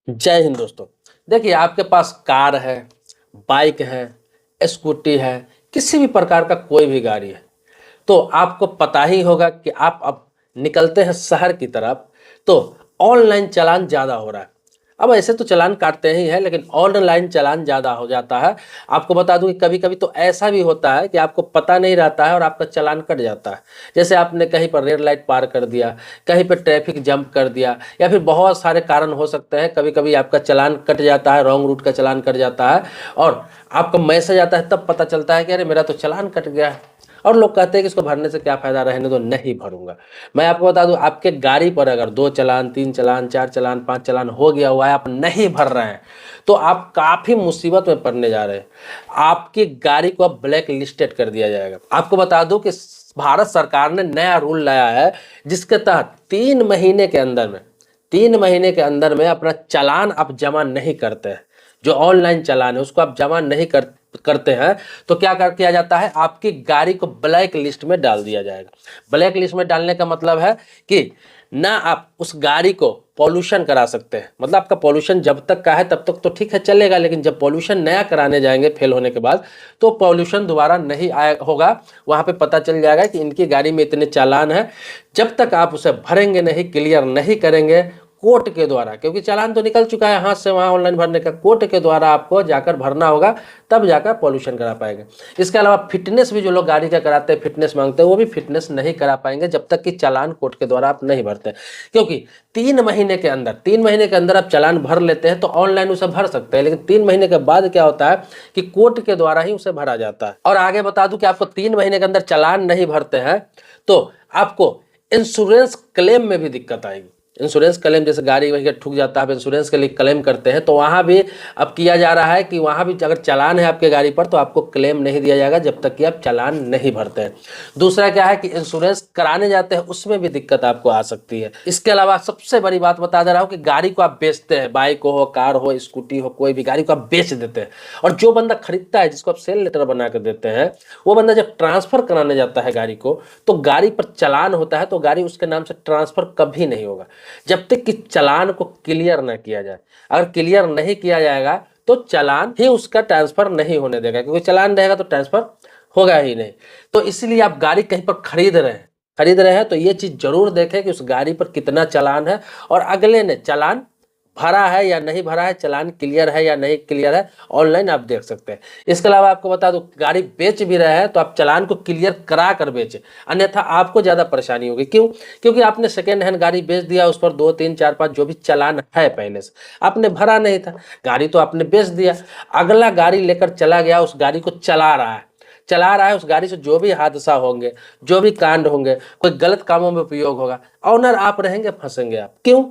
जय हिंद दोस्तों। देखिए, आपके पास कार है, बाइक है, स्कूटी है, किसी भी प्रकार का कोई भी गाड़ी है, तो आपको पता ही होगा कि आप अब निकलते हैं शहर की तरफ, तो ऑनलाइन चालान ज़्यादा हो रहा है। अब ऐसे तो चालान काटते ही हैं, लेकिन ऑनलाइन चालान ज़्यादा हो जाता है। आपको बता दूं कि कभी-कभी तो ऐसा भी होता है कि आपको पता नहीं रहता है और आपका चालान कट जाता है। जैसे आपने कहीं पर रेड लाइट पार कर दिया, कहीं पे ट्रैफिक जंप कर दिया, या फिर बहुत सारे कारण हो सकते हैं। कभी-कभी आपका चालान कट जाता है, रॉन्ग रूट का चालान कट जाता है और आपका मैसेज आता है, तब पता चलता है कि अरे मेरा तो चालान कट गया है। और लोग कहते हैं कि इसको भरने से क्या फ़ायदा, रहने दो, नहीं भरूंगा। मैं आपको बता दूं, आपके गाड़ी पर अगर 2 चालान, 3 चालान, 4 चालान, 5 चालान हो गया हुआ है, आप नहीं भर रहे हैं, तो आप काफ़ी मुसीबत में पड़ने जा रहे हैं। आपकी गाड़ी को अब ब्लैक लिस्टेड कर दिया जाएगा। आपको बता दूं कि भारत सरकार ने नया रूल लाया है, जिसके तहत 3 महीने के अंदर में अपना चालान आप जमा नहीं करते हैं, जो ऑनलाइन चालान है उसको आप जमा नहीं करते हैं, तो क्या किया जाता है, आपकी गाड़ी को ब्लैक लिस्ट में डाल दिया जाएगा। ब्लैक लिस्ट में डालने का मतलब है कि ना आप उस गाड़ी को पॉल्यूशन करा सकते हैं। मतलब आपका पॉल्यूशन जब तक का है तब तक तो ठीक है, चलेगा, लेकिन जब पॉल्यूशन नया कराने जाएंगे फेल होने के बाद, तो पॉल्यूशन दोबारा नहीं आया होगा। वहां पे पता चल जाएगा कि इनकी गाड़ी में इतने चालान है। जब तक आप उसे भरेंगे नहीं, क्लियर नहीं करेंगे कोर्ट के द्वारा, क्योंकि चालान तो निकल चुका है हाथ से, वहाँ ऑनलाइन भरने का, कोर्ट के द्वारा आपको जाकर भरना होगा, तब जाकर पॉल्यूशन करा पाएंगे। इसके अलावा फिटनेस भी जो लोग गाड़ी का कराते हैं, फिटनेस मांगते हैं, वो भी फिटनेस नहीं करा पाएंगे जब तक कि चालान कोर्ट के द्वारा आप नहीं भरते। क्योंकि 3 महीने के अंदर आप चालान भर लेते हैं तो ऑनलाइन उसे भर सकते हैं, लेकिन 3 महीने के बाद क्या होता है कि कोर्ट के द्वारा ही उसे भरा जाता है। और आगे बता दूं कि आपको 3 महीने के अंदर चालान नहीं भरते हैं तो आपको इंश्योरेंस क्लेम में भी दिक्कत आएगी। इंश्योरेंस क्लेम, जैसे गाड़ी वही ठुक जाता है, आप इंश्योरेंस के लिए क्लेम करते हैं, तो वहाँ भी अब किया जा रहा है कि वहाँ भी अगर चालान है आपके गाड़ी पर तो आपको क्लेम नहीं दिया जाएगा जब तक कि आप चालान नहीं भरते हैं। दूसरा क्या है कि इंश्योरेंस कराने जाते हैं, उसमें भी दिक्कत आपको आ सकती है। इसके अलावा सबसे बड़ी बात बता दे रहा हूँ कि गाड़ी को आप बेचते हैं, बाइक हो, कार हो, स्कूटी हो, कोई भी गाड़ी को आप बेच देते हैं, और जो बंदा खरीदता है, जिसको आप सेल लेटर बना कर देते हैं, वो बंदा जब ट्रांसफर कराने जाता है गाड़ी को, तो गाड़ी पर चालान होता है, तो गाड़ी उसके नाम से ट्रांसफर कभी नहीं होगा जब तक कि चालान को क्लियर ना किया जाए। अगर क्लियर नहीं किया जाएगा तो चालान ही उसका ट्रांसफर नहीं होने देगा, क्योंकि चालान रहेगा तो ट्रांसफर होगा ही नहीं। तो इसलिए आप गाड़ी कहीं पर खरीद रहे हैं तो ये चीज जरूर देखें कि उस गाड़ी पर कितना चालान है, और अगले ने चालान भरा है या नहीं भरा है, चालान क्लियर है या नहीं क्लियर है, ऑनलाइन आप देख सकते हैं। इसके अलावा आपको बता दूं, गाड़ी बेच भी रहे हैं तो आप चालान को क्लियर करा कर बेचें, अन्यथा आपको ज़्यादा परेशानी होगी। क्यों? क्योंकि आपने सेकेंड हैंड गाड़ी बेच दिया, उस पर 2, 3, 4, 5 जो भी चालान है पहले से आपने भरा नहीं था, गाड़ी तो आपने बेच दिया, अगला गाड़ी लेकर चला गया, उस गाड़ी को चला रहा है, उस गाड़ी से जो भी हादसा होंगे, जो भी कांड होंगे, कोई गलत कामों में उपयोग होगा, ऑनर आप रहेंगे, फंसेंगे आप। क्यों?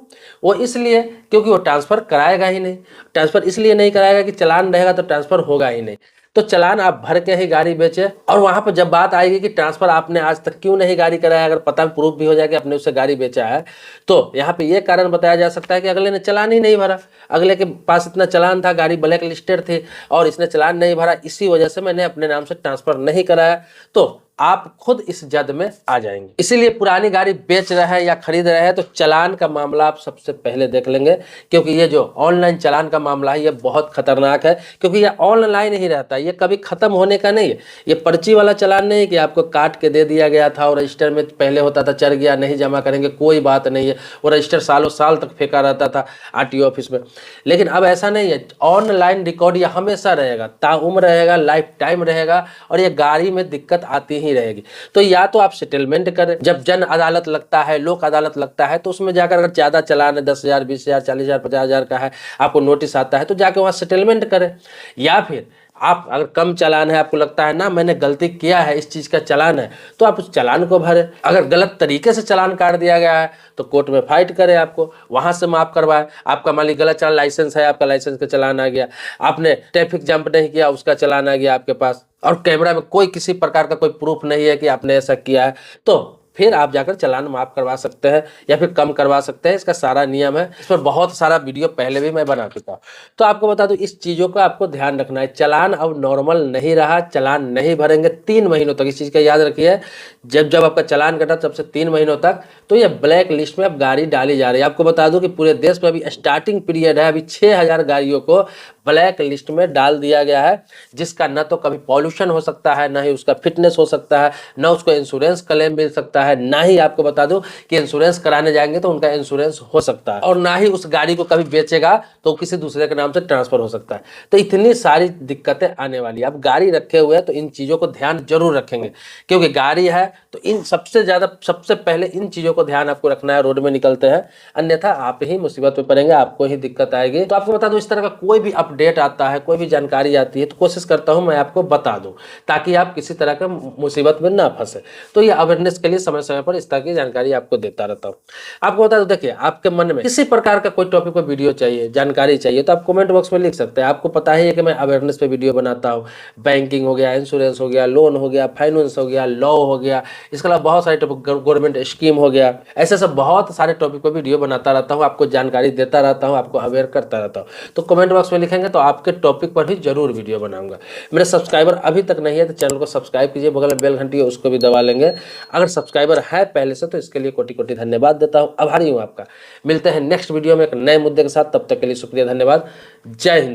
वो इसलिए क्योंकि वो ट्रांसफर कराएगा ही नहीं। ट्रांसफर इसलिए नहीं कराएगा कि चालान रहेगा तो ट्रांसफर होगा ही नहीं। तो चालान आप भर के ही गाड़ी बेचे, और वहां पर जब बात आएगी कि ट्रांसफर आपने आज तक क्यों नहीं गाड़ी कराया, अगर पता प्रूफ भी हो जाए कि आपने उससे गाड़ी बेचा है, तो यहाँ पे ये कारण बताया जा सकता है कि अगले ने चालान ही नहीं भरा, अगले के पास इतना चालान था, गाड़ी ब्लैक लिस्टेड थी और इसने चालान नहीं भरा, इसी वजह से मैंने अपने नाम से ट्रांसफर नहीं कराया। तो आप खुद इस जद में आ जाएंगे। इसीलिए पुरानी गाड़ी बेच रहे हैं या खरीद रहे हैं तो चालान का मामला आप सबसे पहले देख लेंगे, क्योंकि ये जो ऑनलाइन चालान का मामला है ये बहुत खतरनाक है, क्योंकि ये ऑनलाइन ही रहता है, ये कभी खत्म होने का नहीं है। ये पर्ची वाला चालान नहीं है कि आपको काट के दे दिया गया था और रजिस्टर में पहले होता था चढ़ गया, नहीं जमा करेंगे, कोई बात नहीं है, वो रजिस्टर सालों साल तक फेंका रहता था आरटीओ ऑफिस में। लेकिन अब ऐसा नहीं है, ऑनलाइन रिकॉर्ड ये हमेशा रहेगा, ताउम्र रहेगा, लाइफ टाइम रहेगा, और ये गाड़ी में दिक्कत आती ही रहेगी। तो या तो आप सेटलमेंट करें, जब जन अदालत लगता है, लोक अदालत लगता है, तो उसमें जाकर अगर ज़्यादा चालान है, 10,000, 20,000, 40,000, 50,000 का है, आपको नोटिस आता है, तो जाके वहाँ सेटलमेंट करें। या फिर आप अगर कम चालान है, आपको लगता है ना मैंने गलती किया है, इस चीज़ का चालान है, तो आप उस चालान को भरें। अगर गलत तरीके से चालान काट दिया गया है तो कोर्ट में फाइट करें, आपको वहाँ से माफ़ करवाए। आपका मान ली गलत चालान, लाइसेंस है, आपका लाइसेंस का चालान आ गया, आपने ट्रैफिक जंप नहीं किया, उसका चालान आ गया आपके पास, और कैमरा में कोई किसी प्रकार का कोई प्रूफ नहीं है कि आपने ऐसा किया है, तो फिर आप जाकर चालान माफ करवा सकते हैं या फिर कम करवा सकते हैं। इसका सारा नियम है, इस पर बहुत सारा वीडियो पहले भी मैं बना चुका हूँ। तो आपको बता दूं, इस चीज़ों का आपको ध्यान रखना है। चालान अब नॉर्मल नहीं रहा, चालान नहीं भरेंगे 3 महीनों तक, इस चीज़ का याद रखिए। जब आपका चालान कटा तब से 3 महीनों तक तो ये ब्लैक लिस्ट में अब गाड़ी डाली जा रही है। आपको बता दूं कि पूरे देश में अभी स्टार्टिंग पीरियड है, अभी 6000 गाड़ियों को ब्लैक लिस्ट में डाल दिया गया है, जिसका न तो कभी पॉल्यूशन हो सकता है, ना ही उसका फिटनेस हो सकता है, ना उसको इंश्योरेंस क्लेम मिल सकता है, ना ही आपको बता दूं कि इंश्योरेंस कराने जाएंगे तो उनका इंश्योरेंस हो सकता है, और ना ही उस गाड़ी को कभी बेचेगा तो किसी दूसरे के नाम से ट्रांसफर हो सकता है। तो इतनी सारी दिक्कतें आने वाली है। अब गाड़ी रखे हुए हैं तो इन चीज़ों को ध्यान जरूर रखेंगे, क्योंकि गाड़ी है तो इन सबसे पहले इन चीज़ों को ध्यान आपको रखना है रोड में निकलते हैं, अन्यथा आप ही मुसीबत में पड़ेंगे, आपको ही दिक्कत आएगी। तो आपको बता दूं, इस तरह का कोई भी अपडेट आता है, कोई भी जानकारी आती है तो कोशिश करता हूं मैं आपको बता दूं, ताकि आप किसी तरह के मुसीबत में ना फंसे। तो ये अवेयरनेस के लिए समय समय पर इस तरह की जानकारी आपको देता रहता हूँ। आपको बता दूं, देखिए आपके मन में किसी प्रकार का कोई टॉपिक पर वीडियो चाहिए, जानकारी चाहिए, तो आप कमेंट बॉक्स में लिख सकते हैं। आपको पता ही है कि मैं अवेयरनेस पे वीडियो बनाता हूँ, बैंकिंग हो गया, इंश्योरेंस हो गया, लोन हो गया, फाइनेंस हो गया, लॉ हो गया, इसके अलावा बहुत सारे टॉपिक, गवर्नमेंट स्कीम हो गया, ऐसे सब बहुत सारे टॉपिक पर वीडियो बनाता रहता हूँ, आपको जानकारी देता रहता हूँ, आपको अवेयर करता रहता हूँ। तो कमेंट बॉक्स में लिखेंगे तो आपके टॉपिक पर भी जरूर वीडियो बनाऊंगा। मेरे सब्सक्राइबर अभी तक नहीं है तो चैनल को सब्सक्राइब कीजिए, बगल में बेल घंटी है उसको भी दबा लेंगे। अगर सब्सक्राइबर है पहले से तो इसके लिए कोटि कोटि धन्यवाद देता हूँ, आभारी हूँ आपका। मिलते हैं नेक्स्ट वीडियो में एक नए मुद्दे के साथ, तब तक के लिए शुक्रिया, धन्यवाद, जय हिंद।